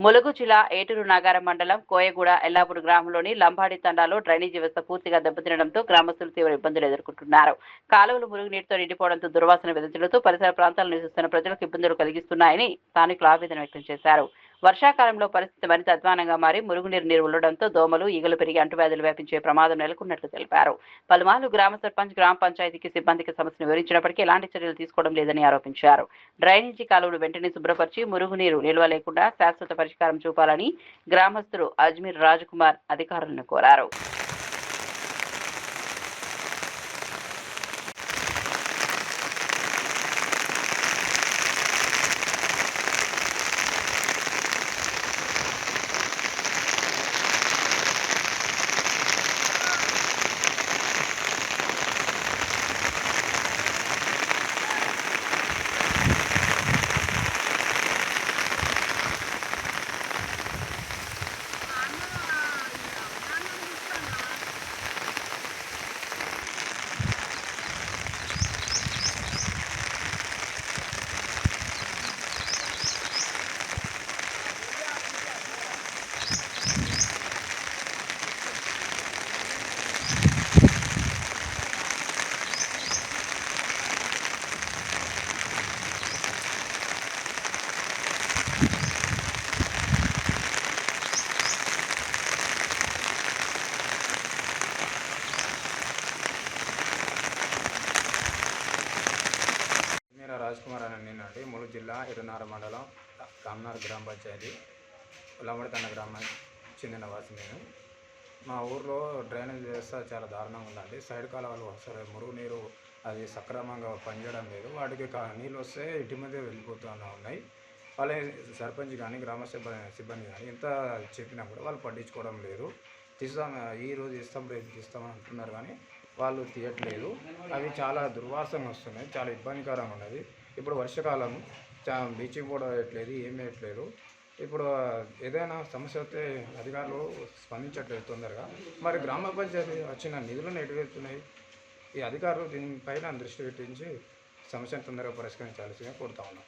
ములుగు జిల్లా ఏటూరు నాగారం మండలం కోయగూడ ఎల్లాపూర్ గ్రామంలోని లంబాడి తండాలో డ్రైనేజీ వ్యవస్థ పూర్తిగా దెబ్బతినడంతో గ్రామస్తులు తీవ్ర ఇబ్బందులు ఎదుర్కొంటున్నారు. కాలువలు మురుగునీటితో నిండిపోవడంతో దుర్వాసన వెదజల్లుతూ పరిసర ప్రాంతాల్లో నివసిస్తున్న ప్రజలకు ఇబ్బందులు కలిగిస్తున్నాయని స్థానికులు ఆవేదన వ్యక్తం చేశారు. వర్షాకాలంలో పరిస్థితి మరింత అధ్వానంగా మారి మురుగునీరు నీరు ఉండడంతో దోమలు, ఈగలు పెరిగి అంటువ్యాధులు వ్యాపించే ప్రమాదం నెలకొన్నట్లు తెలిపారు. పలుమార్లు గ్రామ సర్పంచ్, గ్రామ పంచాయతీకి సిబ్బందికి సమస్యను వివరించినప్పటికీ ఎలాంటి చర్యలు తీసుకోవడం లేదని ఆరోపించారు. డ్రైనేజీ కాలువలు వెంటనే శుభ్రపరిచి మురుగునీరు నిల్వ లేకుండా శాశ్వత పరిష్కారం చూపాలని గ్రామస్తులు అజ్మీర్ రాజకుమార్ అధికారులను కోరారు. రాజ్కుమార్ అని నేనండి. ములుగు జిల్లా ఇరునార మండలం కామనార్ గ్రామ పంచాయతీ లంబడితండ గ్రామానికి చెందిన వాసి నేను. మా ఊర్లో డ్రైనేజ్ వ్యవస్థ చాలా దారుణంగా ఉందండి. సైడ్ కాలువలు అసలు మురుగునీరు అది సక్రమంగా పనిచేయడం లేదు. వాటికి నీళ్ళు వస్తే ఇంటి మధ్య వెళ్ళిపోతూ ఉన్నాయి. వాళ్ళే సర్పంచ్ కానీ గ్రామ సిబ్బంది కానీ ఎంత చెప్పినా కూడా వాళ్ళు పట్టించుకోవడం లేదు. ఈరోజు ఇస్తాం రేపు ఇస్తామని అంటున్నారు కానీ వాళ్ళు తీయట్లేదు. అవి చాలా దుర్వాసనగా వస్తున్నాయి, చాలా ఇబ్బందికరంగా ఉన్నది. ఇప్పుడు వర్షాకాలం బ్లీచింగ్ కూడా వేయట్లేదు, ఏం వేయట్లేదు. ఇప్పుడు ఏదైనా సమస్య వస్తే అధికారులు స్పందించట్లేదు తొందరగా. మరి గ్రామ పంచాయతీ వచ్చిన నిధులను ఎటు వెళ్తున్నాయి? ఈ అధికారులు దీనిపైన దృష్టి పెట్టించి సమస్యను తొందరగా పరిష్కరించాల్సిందిగా కోరుతా ఉన్నాం.